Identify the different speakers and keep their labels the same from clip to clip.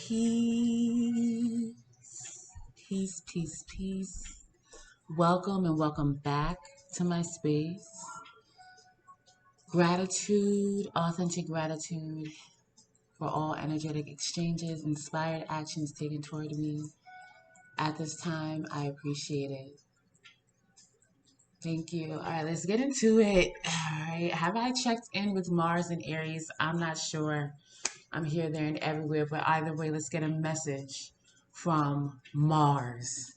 Speaker 1: Peace, peace, peace, peace. Welcome and welcome back to my space. Gratitude, authentic gratitude for all energetic exchanges, inspired actions taken toward me. At this time, I appreciate it. Thank you. All right, let's get into it. All right, have I checked in with Mars and Aries? I'm not sure. I'm here, there, and everywhere, but either way, let's get a message from Mars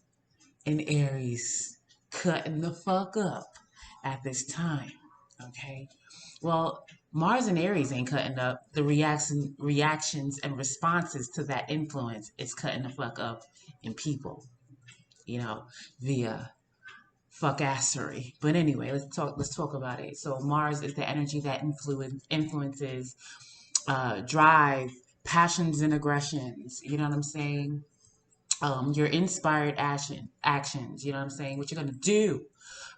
Speaker 1: and Aries cutting the fuck up at this time. Okay. Well, Mars and Aries ain't cutting up. The reactions and responses to that influence is cutting the fuck up in people, via fuckassery. But anyway, let's talk about it. So Mars is the energy that influences drive, passions and aggressions. You know what I'm saying? Your inspired actions, you know what I'm saying? What you're going to do,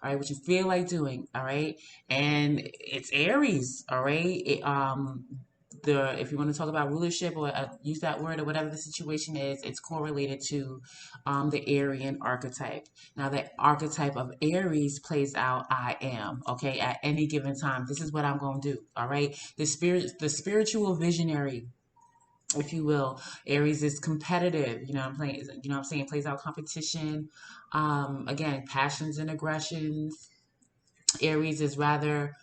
Speaker 1: all right? What you feel like doing, all right? And it's Aries, all right? If you want to talk about rulership or use that word or whatever the situation is, it's correlated to the Aryan archetype. Now, the archetype of Aries plays out I am, okay, at any given time. This is what I'm going to do, all right? The spiritual visionary, if you will. Aries is competitive, I'm saying, plays out competition. Again, passions and aggressions. Aries is rather,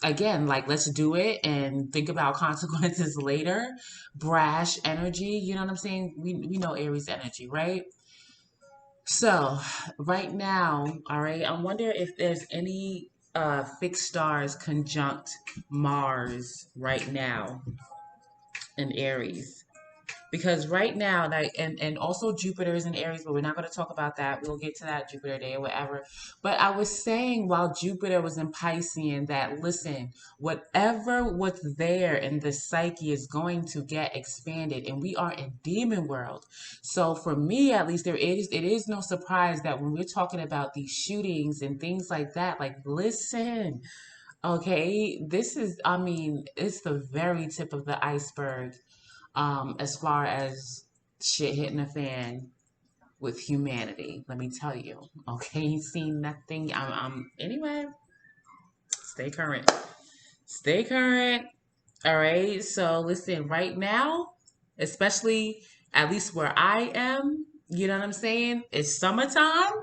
Speaker 1: again, like, let's do it and think about consequences later. Brash energy, you know what I'm saying? We know Aries energy, right? So right now, all right, I wonder if there's any fixed stars conjunct Mars right now in Aries. Because right now, like, and also Jupiter is in Aries, but we're not going to talk about that. We'll get to that Jupiter day or whatever. But I was saying while Jupiter was in Piscean that, listen, what's there in the psyche is going to get expanded, and we are in demon world. So for me, at least, it is no surprise that when we're talking about these shootings and things like that, like, listen, okay, this is, I mean, it's the very tip of the iceberg, as far as shit hitting the fan with humanity. Let me tell you. Okay, seen nothing. Anyway, stay current. Stay current. All right. So listen, right now, especially at least where I am, you know what I'm saying? It's summertime.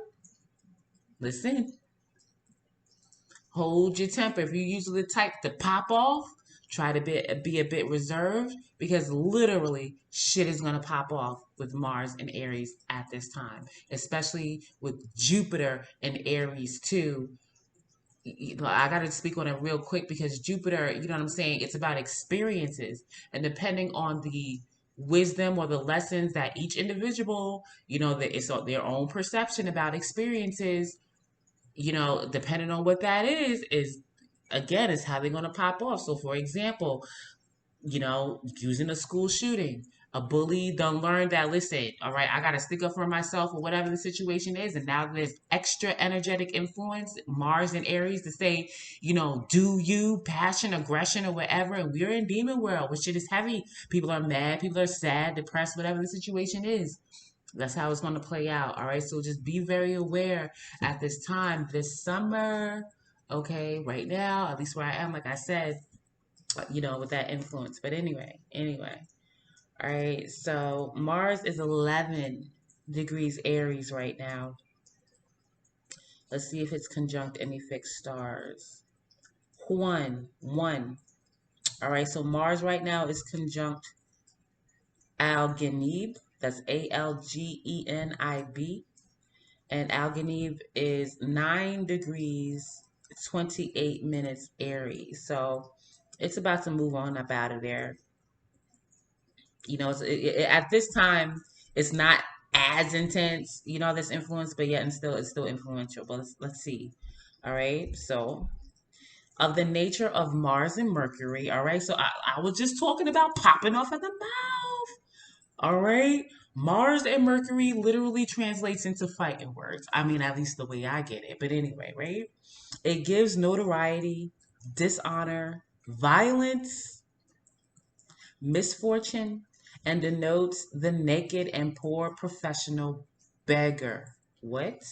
Speaker 1: Listen, hold your temper. If you're usually the type to pop off, try to be a bit reserved, because literally shit is going to pop off with Mars and Aries at this time, especially with Jupiter and Aries too. I got to speak on it real quick because Jupiter, you know what I'm saying? It's about experiences, and depending on the wisdom or the lessons that each individual, that it's their own perception about experiences, depending on what that is again, is how they're going to pop off. So, for example, using a school shooting, a bully done learned that, listen, all right, I got to stick up for myself or whatever the situation is. And now there's extra energetic influence, Mars and Aries, to say, do you, passion, aggression, or whatever. And we're in demon world, which shit is heavy. People are mad, people are sad, depressed, whatever the situation is. That's how it's going to play out. All right. So just be very aware at this time, this summer. Okay. Right now, at least where I am, like I said, with that influence. But anyway. All right. So Mars is 11 degrees Aries right now. Let's see if it's conjunct any fixed stars. One. All right. So Mars right now is conjunct Algenib. That's Algenib. And Algenib is 9 degrees, 28 minutes Aries. So it's about to move on up out of there. At this time, it's not as intense, this influence, but yet and still, it's still influential. But let's see. All right. So of the nature of Mars and Mercury. All right. So I was just talking about popping off at the mouth. All right. Mars and Mercury literally translates into fighting words. I mean, at least the way I get it. But anyway, right? It gives notoriety, dishonor, violence, misfortune, and denotes the naked and poor professional beggar. What?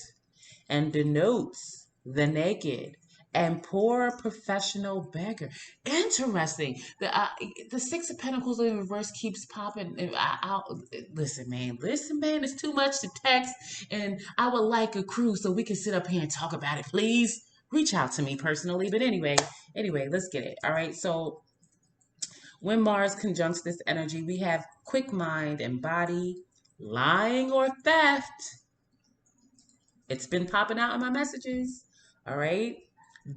Speaker 1: And denotes the naked and poor professional beggar. Interesting. The Six of Pentacles in reverse keeps popping. Listen, man. Listen, man. It's too much to text, and I would like a crew so we can sit up here and talk about it. Please reach out to me personally. But anyway, let's get it. All right. So when Mars conjuncts this energy, we have quick mind and body, lying or theft. It's been popping out in my messages. All right.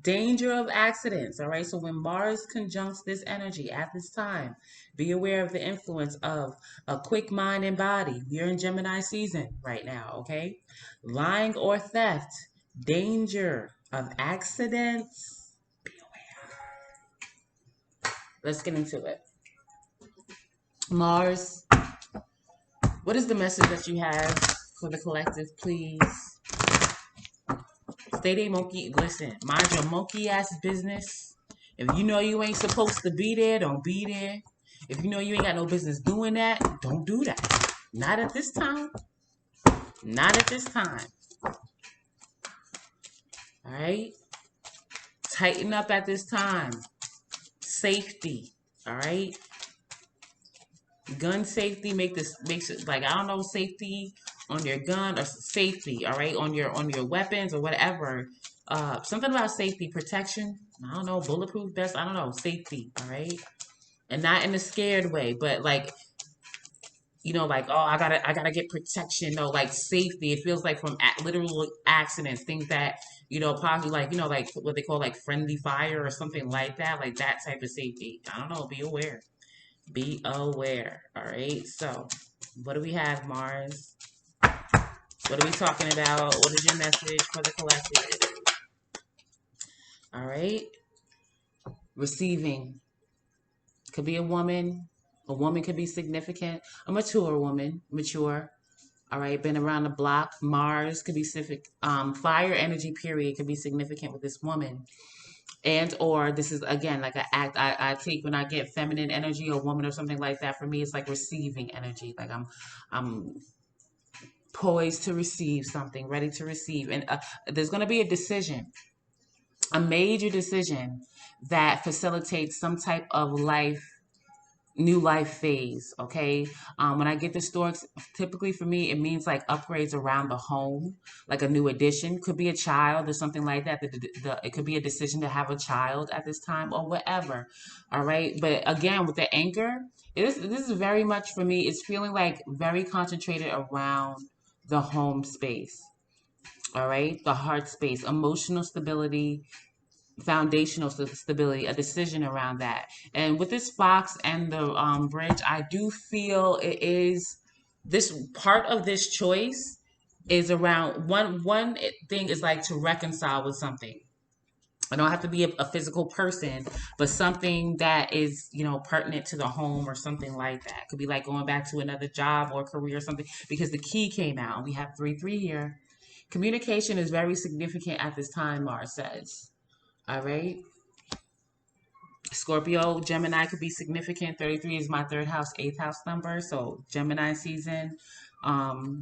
Speaker 1: Danger of accidents. All right. So when Mars conjuncts this energy at this time, be aware of the influence of a quick mind and body. We're in Gemini season right now. Okay. Lying or theft. Danger of accidents. Be aware. Let's get into it. Mars, what is the message that you have for the collective, please? Stay they monkey. Listen, mind your monkey ass business. If you know you ain't supposed to be there, don't be there. If you know you ain't got no business doing that, don't do that. Not at this time. Not at this time. All right? Tighten up at this time. Safety. All right? Gun safety makes it like, I don't know, safety on your gun or safety, all right, on your weapons or whatever. Something about safety, protection. I don't know, bulletproof vest. I don't know, safety, all right, and not in a scared way, but like, you know, like, oh, I gotta get protection. No, like safety. It feels like from literal accidents, things that, you know, possibly like, you know, like what they call like friendly fire or something like that type of safety. I don't know. Be aware. Be aware. All right. So, what do we have, Mars? What are we talking about? What is your message for the collective? All right. Receiving. Could be a woman. A woman could be significant. A mature woman. Mature. All right. Been around the block. Mars could be significant. Fire energy period could be significant with this woman. And or this is again like an act I take when I get feminine energy or woman or something like that. For me, it's like receiving energy. Like I'm poised to receive something, ready to receive. And there's going to be a decision, a major decision that facilitates some type of new life phase. Okay. When I get the storks, typically for me, it means like upgrades around the home, like a new addition. Could be a child or something like that. It could be a decision to have a child at this time or whatever. All right. But again, with the anchor, this is very much for me. It's feeling like very concentrated around the home space. All right. The heart space, emotional stability, foundational stability, a decision around that. And with this fox and the bridge, I do feel it is this part of this choice is around one thing is like to reconcile with something. I don't have to be a physical person, but something that is, you know, pertinent to the home or something like that. Could be like going back to another job or career or something, because the key came out and we have 3-3 here. Communication is very significant at this time, Mars says. All right. Scorpio, Gemini could be significant. 33 is my third house, eighth house number. So Gemini season, about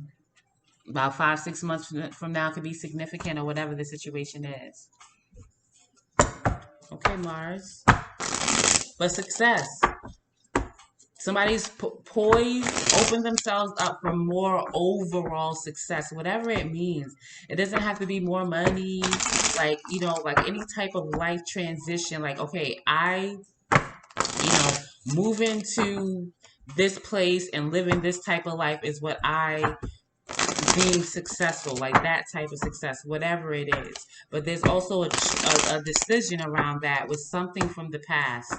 Speaker 1: 5-6 months from now could be significant or whatever the situation is. Okay, Mars. But success. Somebody's poised, open themselves up for more overall success, whatever it means. It doesn't have to be more money, like, you know, like any type of life transition. Like, okay, move into this place and living this type of life is what I deem successful, like that type of success, whatever it is. But there's also a decision around that with something from the past.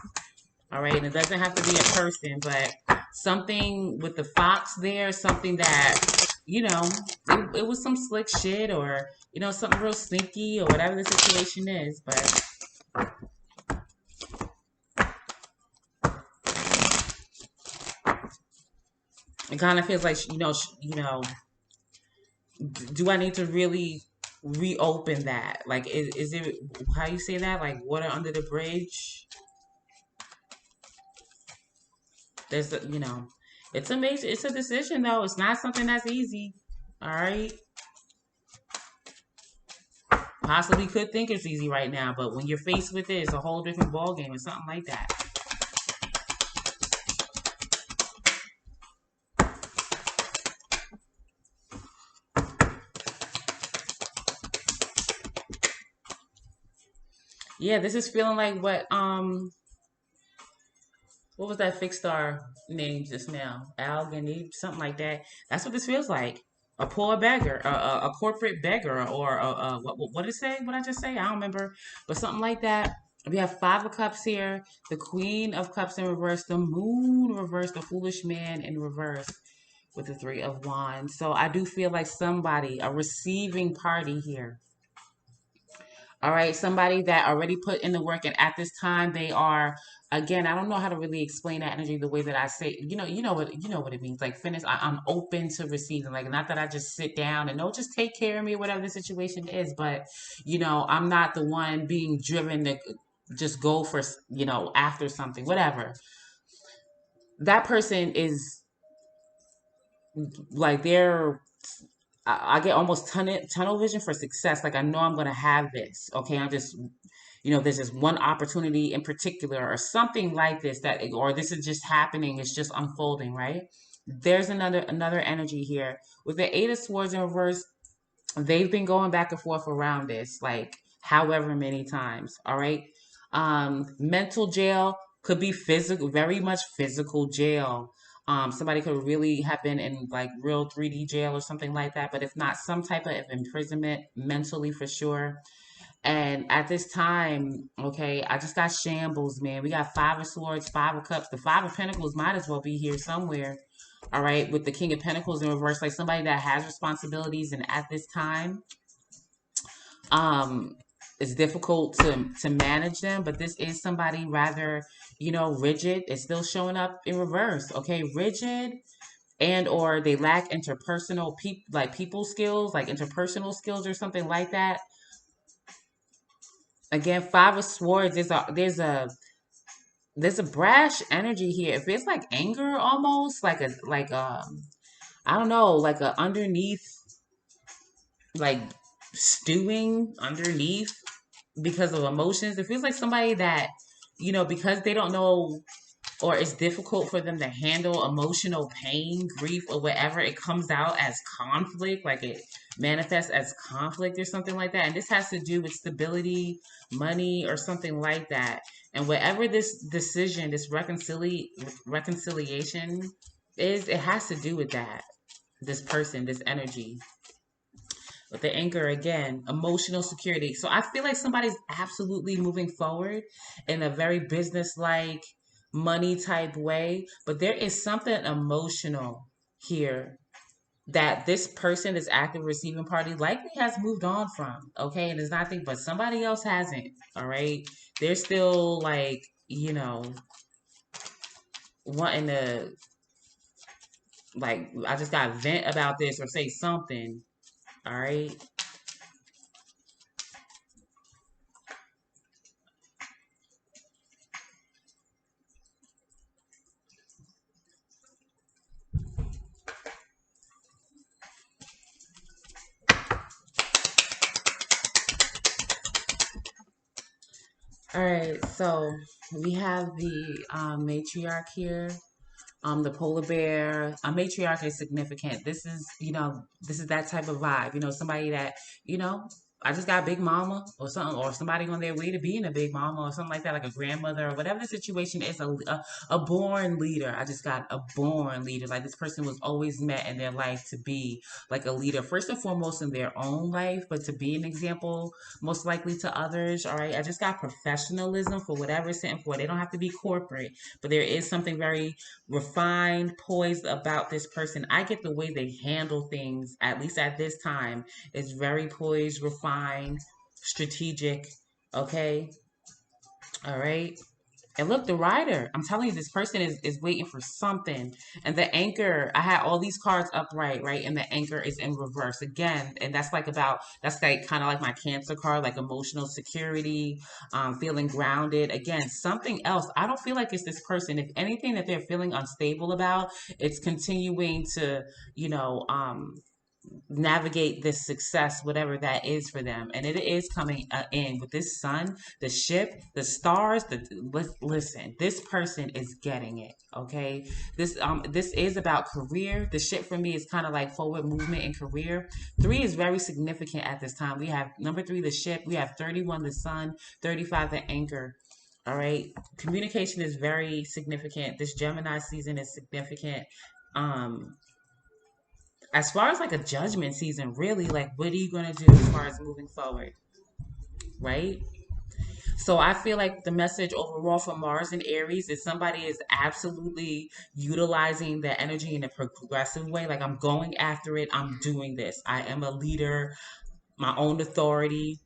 Speaker 1: All right, and it doesn't have to be a person, but something with the fox there, something that, you know, it was some slick shit or, you know, something real sneaky or whatever the situation is. But it kind of feels like, do I need to really reopen that? Like, is it, how you say that? Like water under the bridge? There's a, it's a major, it's a decision though. It's not something that's easy. All right. Possibly could think it's easy right now, but when you're faced with it, it's a whole different ball game or something like that. Yeah, this is feeling like what was that fixed star name just now? Algany, something like that. That's what this feels like. A poor beggar, a corporate beggar, or what did it say? What I just say? I don't remember, but something like that. We have Five of Cups here, the Queen of Cups in reverse, the Moon reverse, the Foolish Man in reverse, with the Three of Wands. So I do feel like somebody, a receiving party here. All right, somebody that already put in the work, and at this time they are, again, I don't know how to really explain that energy the way that I say, you know what it means. Like finish, I'm open to receiving. Like not that I just sit down and no, just take care of me, whatever the situation is. But I'm not the one being driven to just go for after something, whatever. That person is like they're I get almost tunnel vision for success. Like I know I'm gonna have this. Okay, I'm just there's this one opportunity in particular or something like this or this is just happening. It's just unfolding, right? There's another energy here with the Eight of Swords in reverse. They've been going back and forth around this, like however many times. All right. Mental jail could be physical, very much physical jail. Somebody could really have been in like real 3D jail or something like that. But if not, some type of imprisonment mentally for sure. And at this time, okay, I just got shambles, man. We got Five of Swords, Five of Cups. The Five of Pentacles might as well be here somewhere. All right, with the King of Pentacles in reverse, like somebody that has responsibilities, and at this time, um, it's difficult to manage them. But this is somebody rather, rigid. It's still showing up in reverse. Okay, rigid, and or they lack interpersonal people skills, like interpersonal skills or something like that. Again, Five of Swords. There's a brash energy here. It feels like anger almost, I don't know, like a underneath, like stewing underneath because of emotions. It feels like somebody that, because they don't know, or it's difficult for them to handle emotional pain, grief, or whatever, it comes out as conflict, like it manifests as conflict or something like that. And this has to do with stability, money, or something like that. And whatever this decision, this reconciliation is, it has to do with that. This person, this energy. With the anchor again, emotional security. So I feel like somebody's absolutely moving forward in a very business-like, money type way, but there is something emotional here that this person, this active receiving party, likely has moved on from. Okay, and it's nothing, but somebody else hasn't. All right, they're still like wanting to I just got to vent about this or say something. All right. All right, so we have the matriarch here, the polar bear. A matriarch is significant. This is that type of vibe. Somebody that, you know, I just got a big mama or something, or somebody on their way to being a big mama or something like that, like a grandmother or whatever the situation is. A born leader. I just got a born leader. Like this person was always met in their life to be like a leader, first and foremost in their own life, but to be an example most likely to others. All right. I just got professionalism for whatever it's sitting for. They don't have to be corporate, but there is something very refined, poised about this person. I get the way they handle things, at least at this time, is very poised, refined, strategic. Okay. All right. And look, the rider, I'm telling you, this person is waiting for something. And the anchor, I had all these cards upright, right? And the anchor is in reverse again. And that's like that's like kind of like my Cancer card, like emotional security, feeling grounded. Again, something else. I don't feel like it's this person. If anything that they're feeling unstable about, it's continuing to, you know, navigate this success, whatever that is for them. And it is coming in with this sun, the ship, the stars. Listen, this person is getting it. Okay, this is about career. The ship for me is kind of like forward movement in career. 3 is very significant at this time. We have number 3, the ship. We have 31, the sun. 35, the anchor. All right, communication is very significant. This Gemini season is significant. Um, as far as like a judgment season, really, like what are you going to do as far as moving forward, right? So I feel like the message overall for Mars and Aries is somebody is absolutely utilizing the energy in a progressive way. Like, I'm going after it, I'm doing this, I am a leader, my own authority.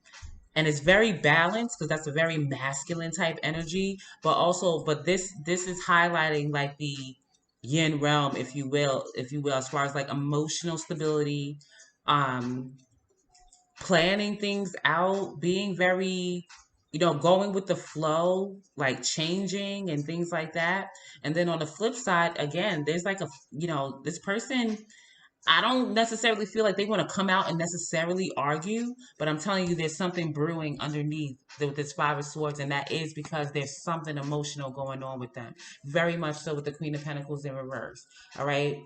Speaker 1: And it's very balanced because that's a very masculine type energy, but also, but this is highlighting like the yin realm, if you will, as far as like emotional stability, um planning things out, being very, going with the flow, like changing and things like that. And then on the flip side, again, there's like this person, I don't necessarily feel like they want to come out and necessarily argue, but I'm telling you, there's something brewing underneath with this 5 of Swords, and that is because there's something emotional going on with them. Very much so with the Queen of Pentacles in reverse. All right.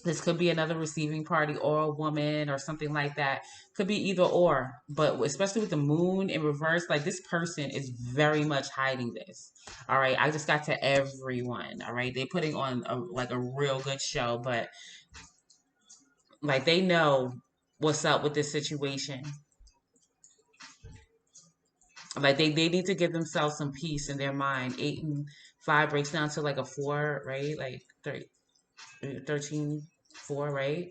Speaker 1: This could be another receiving party or a woman or something like that. Could be either or, but especially with the moon in reverse, like this person is very much hiding this. All right. I just got to everyone. All right. They're putting on like a real good show, but like they know what's up with this situation. Like they need to give themselves some peace in their mind. 8 and 5 breaks down to like a 4, right? Like 13, 4, right?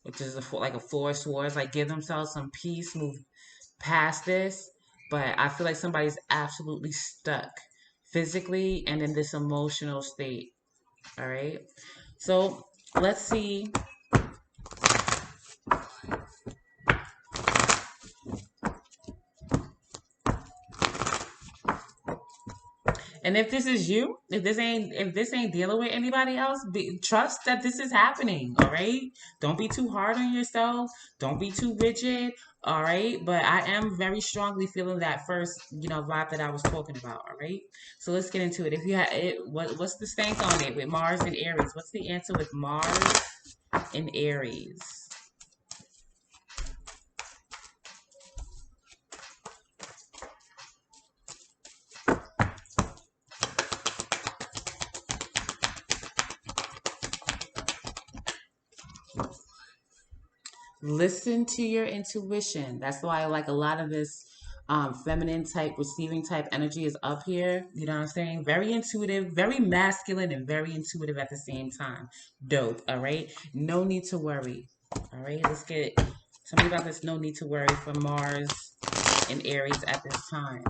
Speaker 1: Which is like a 4 of Swords. Like give themselves some peace, move past this. But I feel like somebody's absolutely stuck physically and in this emotional state. All right. So let's see. And if this is you, if this ain't dealing with anybody else, trust that this is happening. All right. Don't be too hard on yourself. Don't be too rigid. All right. But I am very strongly feeling that first, vibe that I was talking about. All right. So let's get into it. If you have it, what's the stance on it with Mars and Aries? What's the answer with Mars and Aries? Listen to your intuition. That's why like a lot of this feminine type, receiving type energy is up here. You know what I'm saying? Very intuitive, very masculine, and very intuitive at the same time. Dope. All right. No need to worry. All right. Tell me about this. No need to worry for Mars and Aries at this time.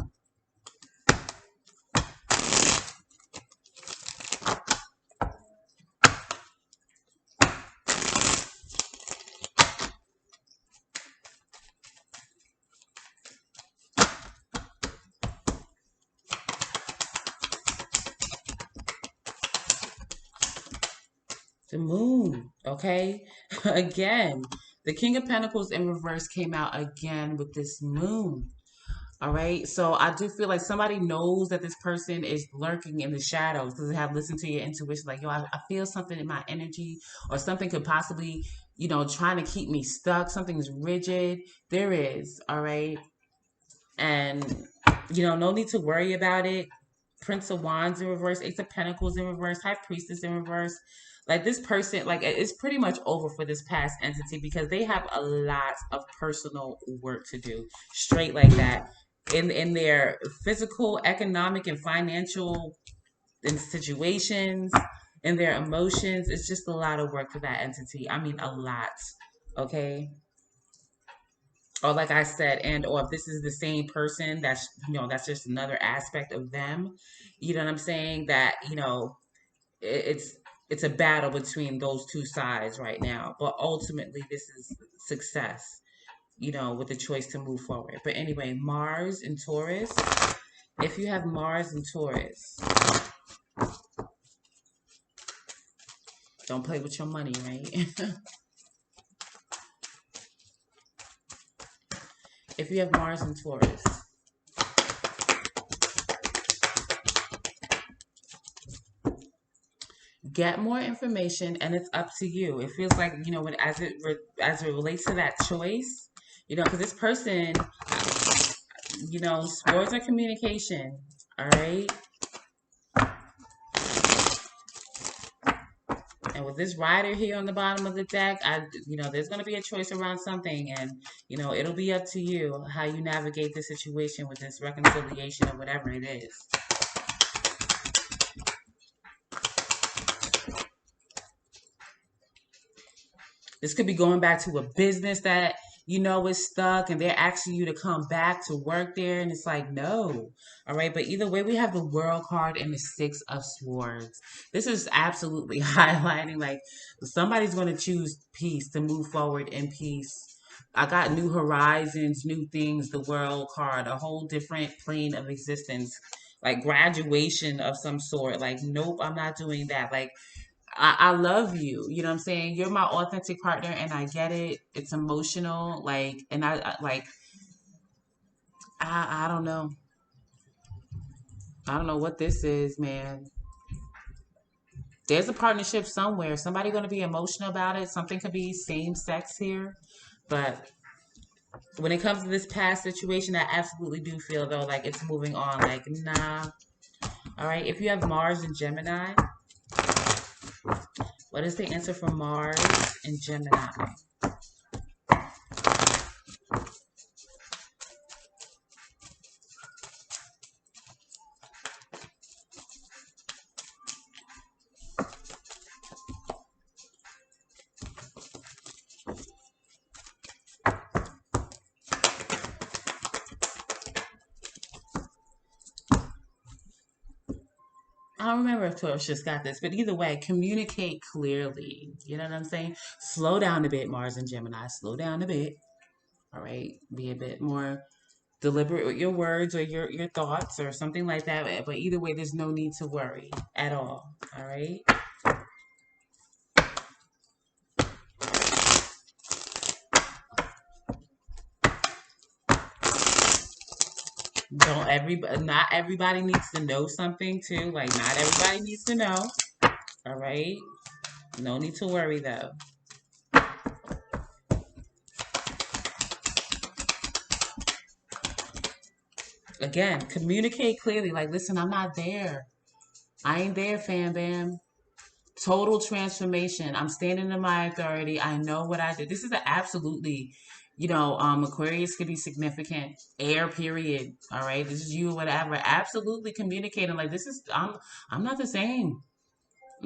Speaker 1: The moon. Okay. Again, the King of Pentacles in reverse came out again with this moon. All right. So I do feel like somebody knows that this person is lurking in the shadows because they have listened to your intuition. Like, yo, I feel something in my energy, or something could possibly, trying to keep me stuck. Something's rigid. There is. All right. And, no need to worry about it. Prince of Wands in reverse, Ace of Pentacles in reverse, High Priestess in reverse. Like this person, like it's pretty much over for this past entity because they have a lot of personal work to do. Straight like that. In their physical, economic, and financial situations, in their emotions, it's just a lot of work for that entity. I mean, a lot. Okay. or like I said, and or if this is the same person, that's, that's just another aspect of them. You know what I'm saying? That, it's it's a battle between those two sides right now. But ultimately, this is success, with the choice to move forward. But anyway, Mars and Taurus. If you have Mars and Taurus, don't play with your money, right? If you have Mars and Taurus, get more information, and it's up to you. It feels like, when as it relates to that choice, because this person, swords are communication. All right. And with this rider here on the bottom of the deck, there's going to be a choice around something, and it'll be up to you how you navigate this situation with this reconciliation or whatever it is. This could be going back to a business that is stuck, and they're asking you to come back to work there, and it's like, no. All right, but either way, we have the World card and the Six of Swords. This is absolutely highlighting like somebody's going to choose peace, to move forward in peace. I got new horizons, new things, the World card, a whole different plane of existence, like graduation of some sort. Like, nope, I'm not doing that. Like, I love you. You know what I'm saying? You're my authentic partner, and I get it. It's emotional. Like, and I don't know. I don't know what this is, man. There's a partnership somewhere. Somebody going to be emotional about it. Something could be same sex here. But when it comes to this past situation, I absolutely do feel, though, like it's moving on. Like, nah. All right. If you have Mars and Gemini, what is the answer for Mars and Gemini? I don't remember if Taurus just got this, but either way, communicate clearly. You know what I'm saying? Slow down a bit, Mars and Gemini. Slow down a bit. All right. Be a bit more deliberate with your words or your thoughts or something like that. But either way, there's no need to worry at all. All right. Not everybody needs to know something too. Like, not everybody needs to know. All right. No need to worry though. Again, communicate clearly. Like, listen, I'm not there. I ain't there, fam bam. Total transformation. I'm standing in my authority. I know what I did. This is a absolutely, Aquarius could be significant. Air period. All right. This is you, whatever. Absolutely communicating. Like, I'm not the same.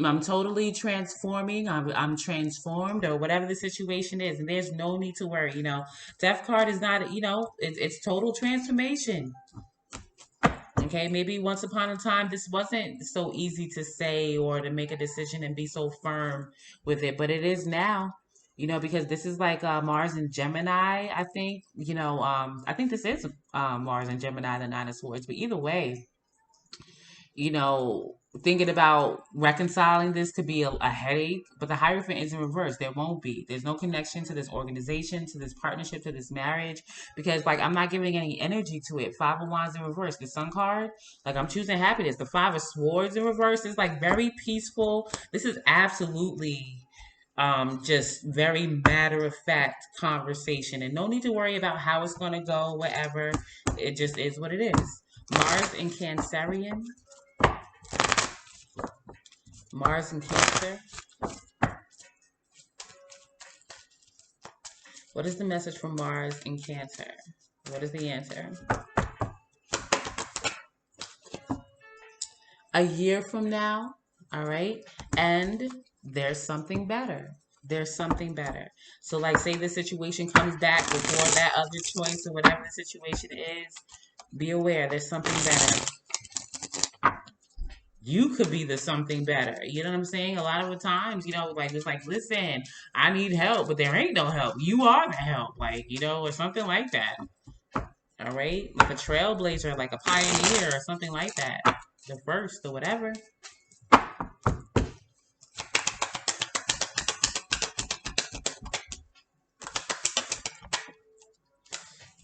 Speaker 1: I'm totally transforming. I'm transformed, or whatever the situation is. And there's no need to worry. Death card is not, it's total transformation. Okay, maybe once upon a time this wasn't so easy to say or to make a decision and be so firm with it, but it is now. Because this is like Mars and Gemini. I think I think this is Mars and Gemini, the Nine of Swords. But either way, thinking about reconciling this could be a headache, but the Hierophant is in reverse. There won't be. There's no connection to this organization, to this partnership, to this marriage, because, like, I'm not giving any energy to it. Five of Wands in reverse. The Sun card, like, I'm choosing happiness. The Five of Swords in reverse is, like, very peaceful. This is absolutely just very matter of fact conversation, and no need to worry about how it's going to go, whatever. It just is what it is. Mars in Cancerian. Mars in Cancer. What is the message from Mars in Cancer? What is the answer? A year from now, all right? And there's something better. There's something better. So, like, say the situation comes back before that other choice or whatever the situation is, be aware there's something better. You could be the something better. You know what I'm saying? A lot of the times, like, it's like, listen, I need help, but there ain't no help. You are the help, like, or something like that. All right? Like a trailblazer, like a pioneer or something like that. The first or whatever.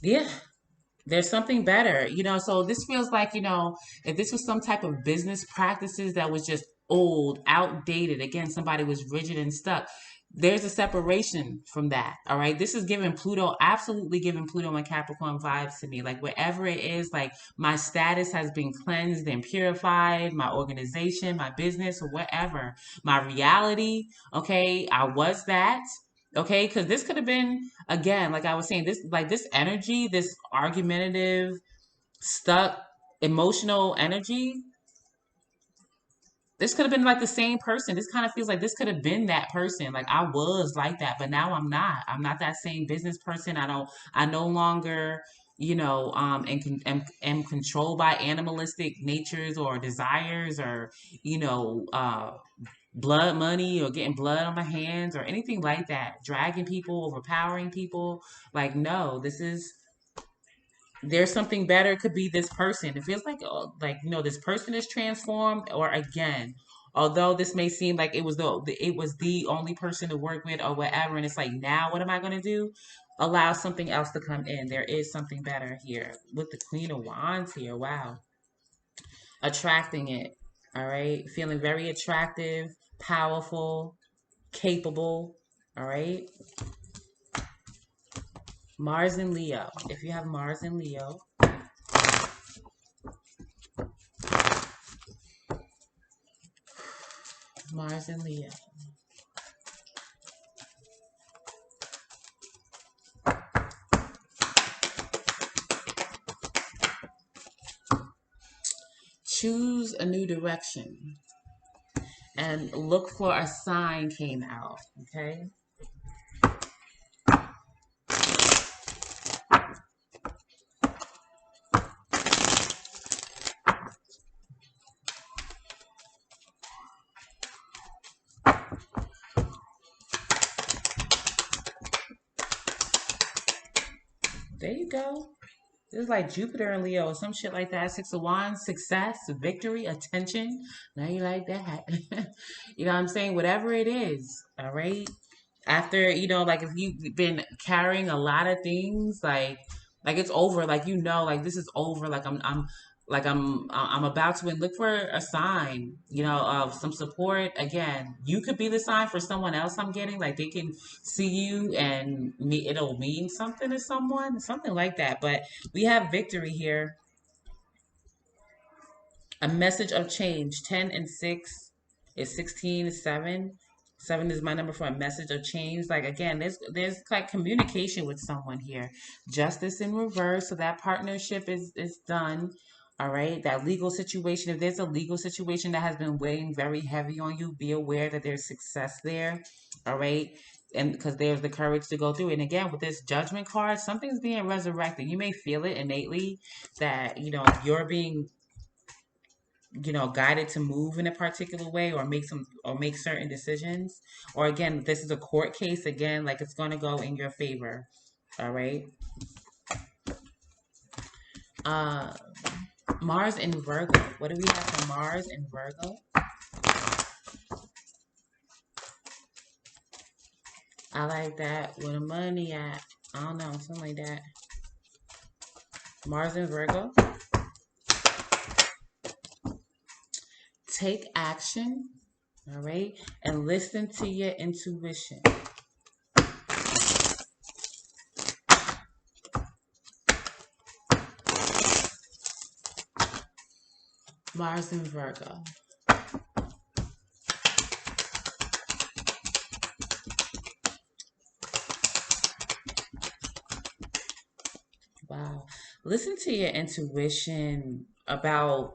Speaker 1: Yeah. There's something better, so this feels like, if this was some type of business practices that was just old, outdated, again, somebody was rigid and stuck. There's a separation from that. All right. This is giving Pluto, absolutely giving Pluto and Capricorn vibes to me. Like wherever it is, like my status has been cleansed and purified, my organization, my business, or whatever, my reality. Okay. I was that. Okay, because this could have been, again, like I was saying, this energy, this argumentative, stuck, emotional energy. This could have been like the same person. This kind of feels like this could have been that person. Like I was like that, but now I'm not. I'm not that same business person. I no longer, am controlled by animalistic natures or desires or, blood money or getting blood on my hands or anything like that. Dragging people, overpowering people. Like, no, there's something better. It could be this person. It feels like, this person is transformed or again, although this may seem like it was the only person to work with or whatever. And it's like, now what am I going to do? Allow something else to come in. There is something better here with the Queen of Wands here. Wow. Attracting it. All right. Feeling very attractive, powerful, capable. All right. Mars and Leo. If you have Mars and Leo, Mars and Leo. Choose a new direction and look for a sign came out. Okay. There you go. This is like Jupiter and Leo or some shit like that. Six of Wands, success, victory, attention. Now you like that. You know what I'm saying? Whatever it is. All right. After, like if you've been carrying a lot of things, like it's over. Like, like this is over. I'm about to win. Look for a sign, of some support. Again, you could be the sign for someone else. I'm getting like they can see you and it'll mean something to someone, something like that. But we have victory here. A message of change. 10 and 6 is 16 is 7. 7 is my number for a message of change. Like again, there's like communication with someone here. Justice in reverse. So that partnership is done. All right. That legal situation. If there's a legal situation that has been weighing very heavy on you, be aware that there's success there. All right. And because there's the courage to go through it. And again, with this judgment card, something's being resurrected. You may feel it innately that, you're being guided to move in a particular way or make certain decisions. Or again, this is a court case, again, like it's going to go in your favor. All right. uh Mars in Virgo. What do we have for Mars in Virgo? I like that. Where the money at? I don't know, something like that. Mars in Virgo. Take action. All right. And listen to your intuition. Mars in Virgo. Wow. Listen to your intuition about,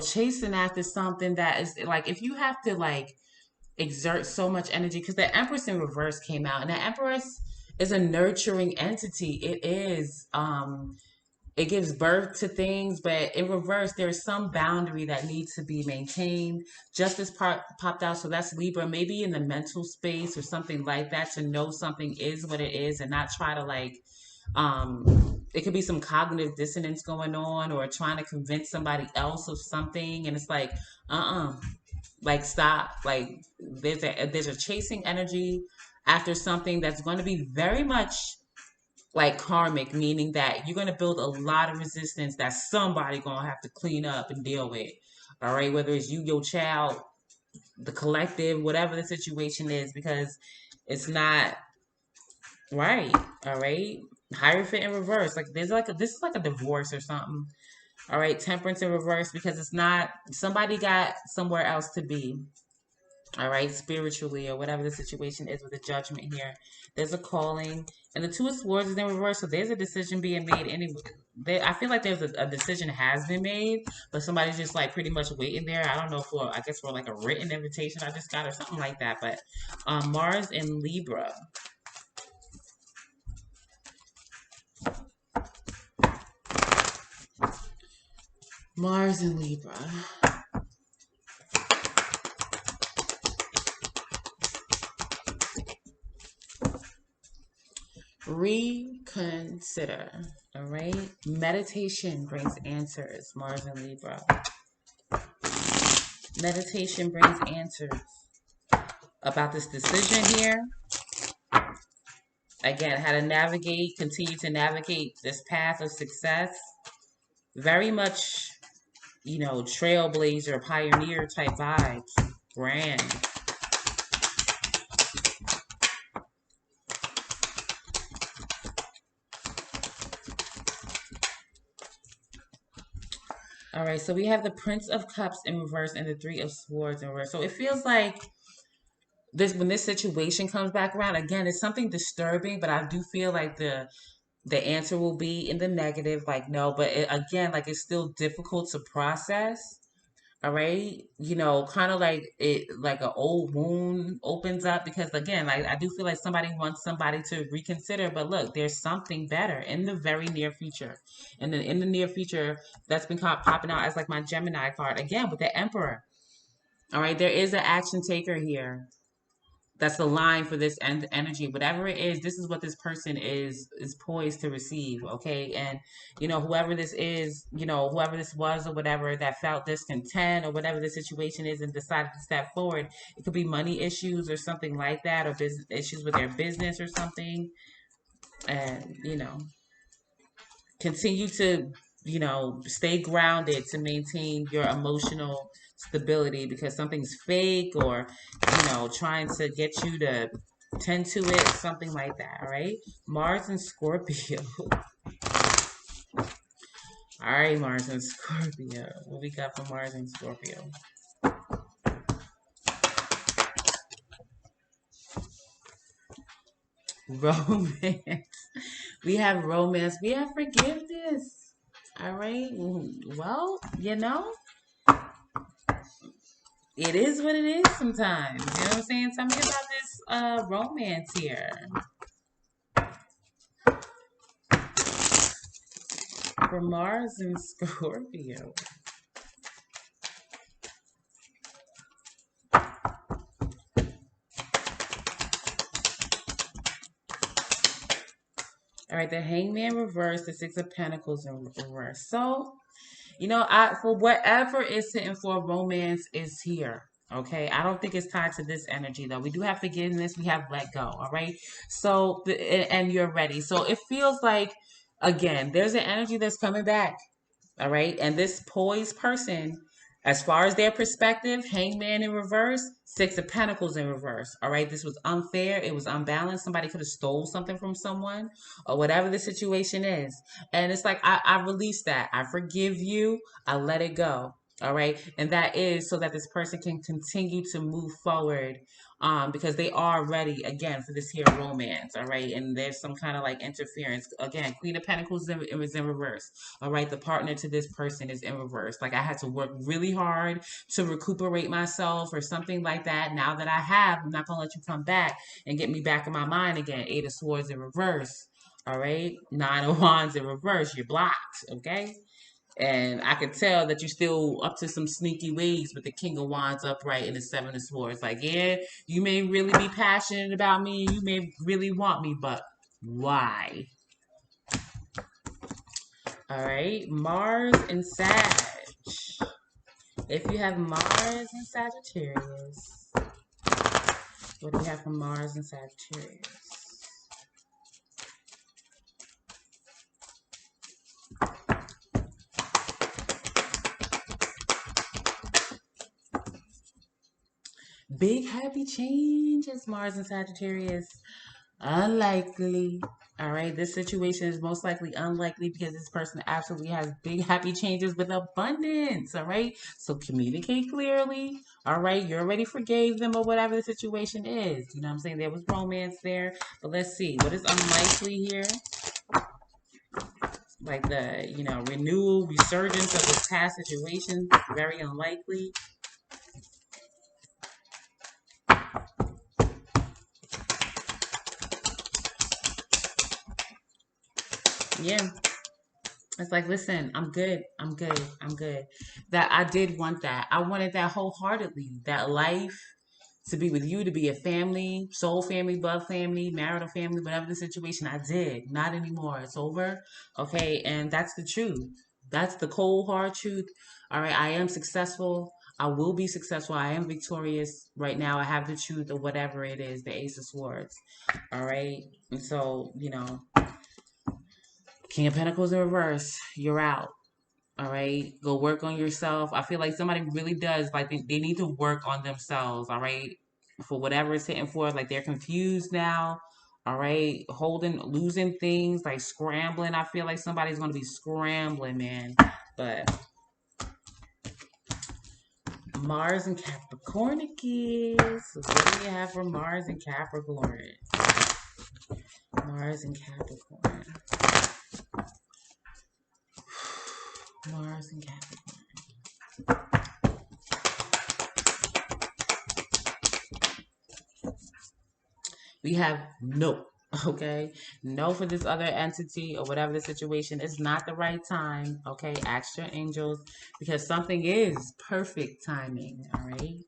Speaker 1: chasing after something that is like, if you have to, like, exert so much energy because the Empress in reverse came out, and the Empress is a nurturing entity. It gives birth to things, but in reverse, there's some boundary that needs to be maintained. Justice popped out, so that's Libra, maybe in the mental space or something like that, to know something is what it is and not try to like, it could be some cognitive dissonance going on or trying to convince somebody else of something. And it's like, like stop. Like there's a chasing energy after something that's going to be very much like karmic, meaning that you're going to build a lot of resistance that somebody going to have to clean up and deal with. All right, whether it's you, your child, the collective, whatever the situation is, because it's not right. All right, Hierophant in reverse, like this is like a divorce or something. All right, Temperance in reverse, because it's not, somebody got somewhere else to be. All right, spiritually or whatever the situation is with the Judgment here. There's a calling, and the Two of Swords is in reverse, so there's a decision being made anyway. I feel like there's a decision has been made, but somebody's just like pretty much waiting there. I don't know for, I guess for like a written invitation I just got or something like that. But Mars in Libra. Mars in Libra. Reconsider. All right. Meditation brings answers. Mars and Libra. Meditation brings answers about this decision here. Again, how to navigate, continue to navigate this path of success. Very much, trailblazer, pioneer type vibes. Grand. All right, so we have the Prince of Cups in reverse and the Three of Swords in reverse. So it feels like this, when this situation comes back around again, it's something disturbing, but I do feel like the answer will be in the negative, like no, but again, like it's still difficult to process. All right, kind of like it, like an old wound opens up, because again, like I do feel like somebody wants somebody to reconsider, but look, there's something better in the very near future, and then in the near future, that's been popping out as like my Gemini card again with the Emperor. All right, there is an action taker here. That's the line for this energy. Whatever it is, this is what this person is poised to receive. Okay, and whoever this is, whoever this was or whatever that felt discontent or whatever the situation is and decided to step forward, it could be money issues or something like that, or business issues with their business or something, and continue to stay grounded to maintain your emotional stability, because something's fake or trying to get you to tend to it, something like that. All right, Mars and Scorpio. All right, Mars and Scorpio, what we got for Mars and Scorpio? Romance. We have romance, we have forgiveness. All right, well, it is what it is sometimes. You know what I'm saying? Tell me about this romance here. For Mars and Scorpio. All right, the Hangman reverse, the Six of Pentacles in reverse. So, for whatever is sitting for, romance is here. Okay, I don't think it's tied to this energy though. We do have forgiveness, we have let go. All right, so and you're ready. So it feels like, again, there's an energy that's coming back. All right, and this poised person, as far as their perspective, Hangman in reverse, Six of Pentacles in reverse. All right, this was unfair. It was unbalanced. Somebody could have stole something from someone or whatever the situation is. And it's like, I release that. I forgive you. I let it go. All right. And that is so that this person can continue to move forward, because they are ready again for this here romance. All right. And there's some kind of like interference. Again, Queen of Pentacles is in reverse. All right. The partner to this person is in reverse. Like I had to work really hard to recuperate myself or something like that. Now that I have, I'm not going to let you come back and get me back in my mind again. Eight of Swords in reverse. All right. Nine of Wands in reverse. You're blocked. Okay. And I could tell that you're still up to some sneaky ways with the King of Wands upright and the Seven of Swords. Like, yeah, you may really be passionate about me. You may really want me, but why? All right, Mars and Sag. If you have Mars and Sagittarius, what do you have for Mars and Sagittarius? Big happy changes, Mars and Sagittarius. Unlikely. All right, this situation is most likely unlikely because this person absolutely has big happy changes with abundance. All right, so communicate clearly. All right, you already forgave them or whatever the situation is. You know what I'm saying? There was romance there, but let's see what is unlikely here. Like the renewal, resurgence of this past situation, very unlikely. Yeah. It's like, listen, I'm good. I'm good. I'm good. That I did want that. I wanted that wholeheartedly. That life to be with you, to be a family, soul family, blood family, marital family, whatever the situation. I did. Not anymore. It's over. Okay. And that's the truth. That's the cold, hard truth. All right. I am successful. I will be successful. I am victorious right now. I have the truth or whatever it is, the Ace of Swords. All right. And so, King of Pentacles in reverse, you're out. All right. Go work on yourself. I feel like somebody really does, like, they need to work on themselves. All right. For whatever it's hitting for. Like, they're confused now. All right. Losing things, like scrambling. I feel like somebody's going to be scrambling, man. But Mars and Capricorn again. So what do you have for Mars and Capricorn? Mars and Capricorn. Mars and Capricorn. We have no. Okay, no for this other entity or whatever the situation. It's not the right time. Okay, ask your angels because something is perfect timing. All right.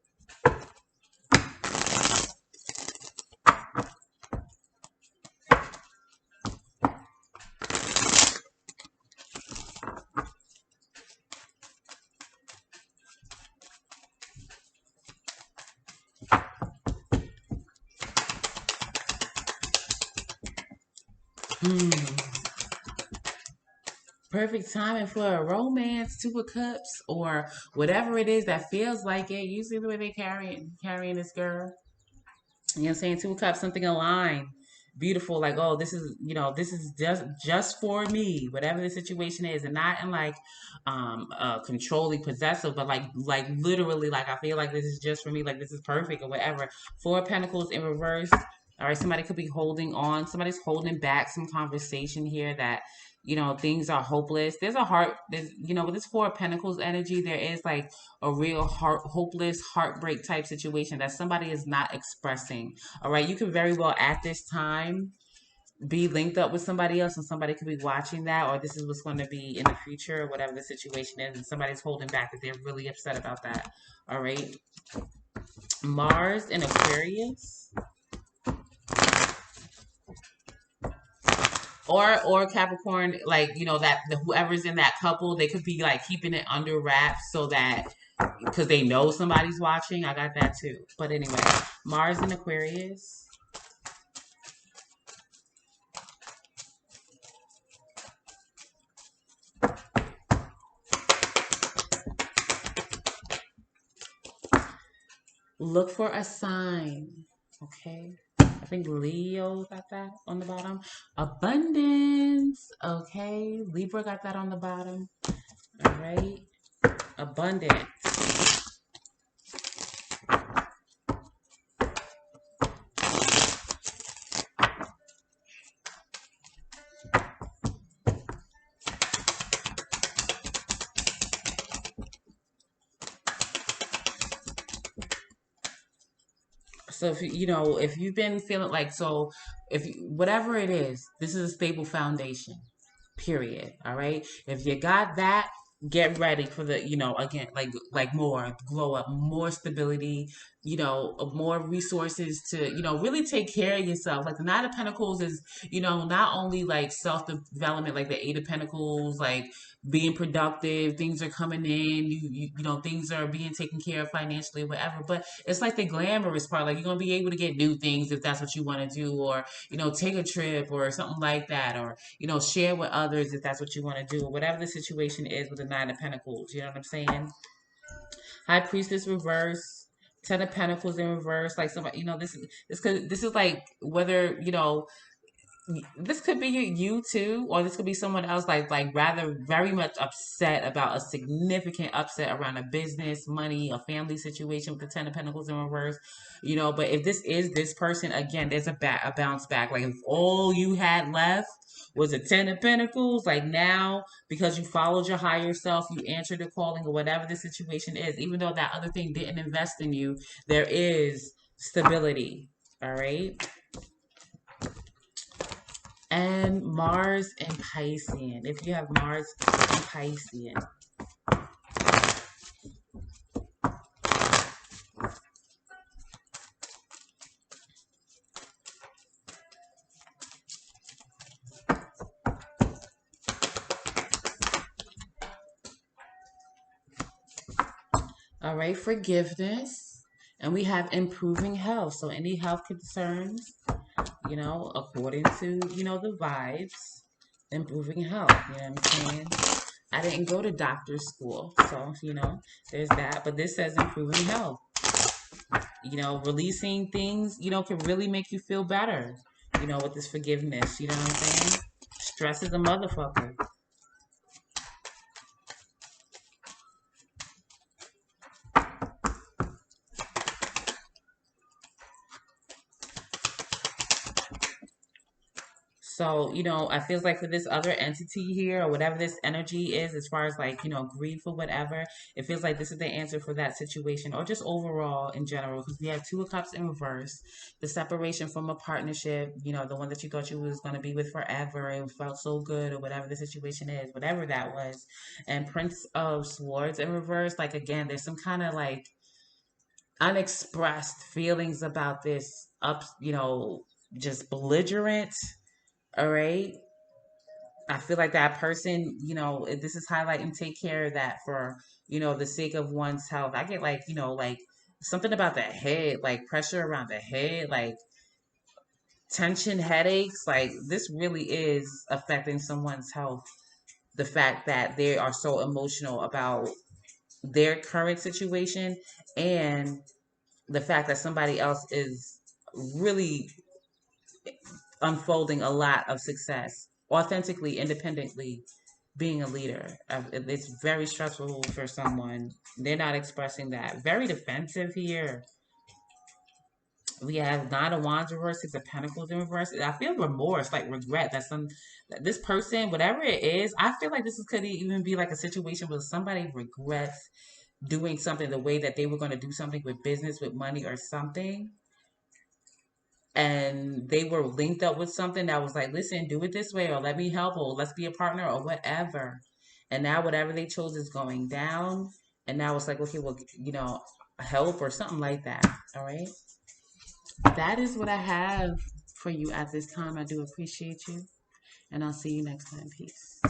Speaker 1: Perfect timing for a romance, Two of Cups, or whatever it is that feels like it. Usually the way they carrying this girl. You know what I'm saying? Two of Cups, something aligned. Beautiful, like, oh, this is just for me, whatever the situation is, and not in like controlling possessive, but like literally, like, I feel like this is just for me, like this is perfect or whatever. Four of Pentacles in reverse. All right, somebody could be holding on, somebody's holding back some conversation here that things are hopeless. There's a heart, with this Four of Pentacles energy, there is like a real hopeless heartbreak type situation that somebody is not expressing. All right, you could very well at this time be linked up with somebody else, and somebody could be watching that, or this is what's going to be in the future, or whatever the situation is, and somebody's holding back that they're really upset about that. All right, Mars in Aquarius. Or Capricorn, like that whoever's in that couple, they could be like keeping it under wraps so that because they know somebody's watching. I got that too. But anyway, Mars in Aquarius. Look for a sign. Okay. I think Leo got that on the bottom. Abundance. Okay. Libra got that on the bottom. All right. Abundance. So if if you've been feeling like, so if whatever it is, this is a stable foundation. Period. All right. If you got that, get ready for the, again, like more glow up, more stability, more resources to, really take care of yourself. Like the Nine of Pentacles is, not only like self development, like the Eight of Pentacles, like being productive, things are coming in, things are being taken care of financially, whatever. But it's like the glamorous part. Like you're gonna be able to get new things if that's what you want to do, or take a trip or something like that, or share with others if that's what you want to do, or whatever the situation is with the Nine of Pentacles. You know what I'm saying? High Priestess reverse. Ten of Pentacles in reverse, like somebody, this is like whether this could be you too, or this could be someone else, like rather very much upset about a significant upset around a business, money, a family situation with the Ten of Pentacles in reverse. But if this is this person, again, there's a bounce back. Like if all you had left was a Ten of Pentacles, like now, because you followed your higher self, you answered the calling, or whatever the situation is, even though that other thing didn't invest in you, there is stability. All right. And Mars and Piscean. If you have Mars and Piscean. All right, forgiveness. And we have improving health. So any health concerns, according to, the vibes, improving health. You know what I'm saying? I didn't go to doctor school. So, there's that. But this says improving health. Releasing things, can really make you feel better, with this forgiveness. You know what I'm saying? Stress is a motherfucker. So, I feel like for this other entity here, or whatever this energy is, as far as like, grief or whatever, it feels like this is the answer for that situation, or just overall in general, because we have Two of Cups in reverse, the separation from a partnership, the one that you thought you was going to be with forever, and felt so good, or whatever the situation is, whatever that was. And Prince of Swords in reverse, like again, there's some kind of like unexpressed feelings about this just belligerent. All right. I feel like that person, this is highlighting take care of that for, the sake of one's health. I get like, like something about the head, like pressure around the head, like tension, headaches. Like this really is affecting someone's health. The fact that they are so emotional about their current situation, and the fact that somebody else is really unfolding a lot of success authentically, independently, being a leader. It's very stressful for someone. They're not expressing that. Very defensive here. We have Nine of Wands reverse, Six of Pentacles in reverse. I feel remorse, like regret that this person, whatever it is, I feel like could even be like a situation where somebody regrets doing something the way that they were going to do something with business, with money, or something, and they were linked up with something that was like, listen, do it this way, or let me help, or let's be a partner, or whatever. And now whatever they chose is going down. And now it's like, okay, well, help or something like that. All right. That is what I have for you at this time. I do appreciate you. And I'll see you next time. Peace.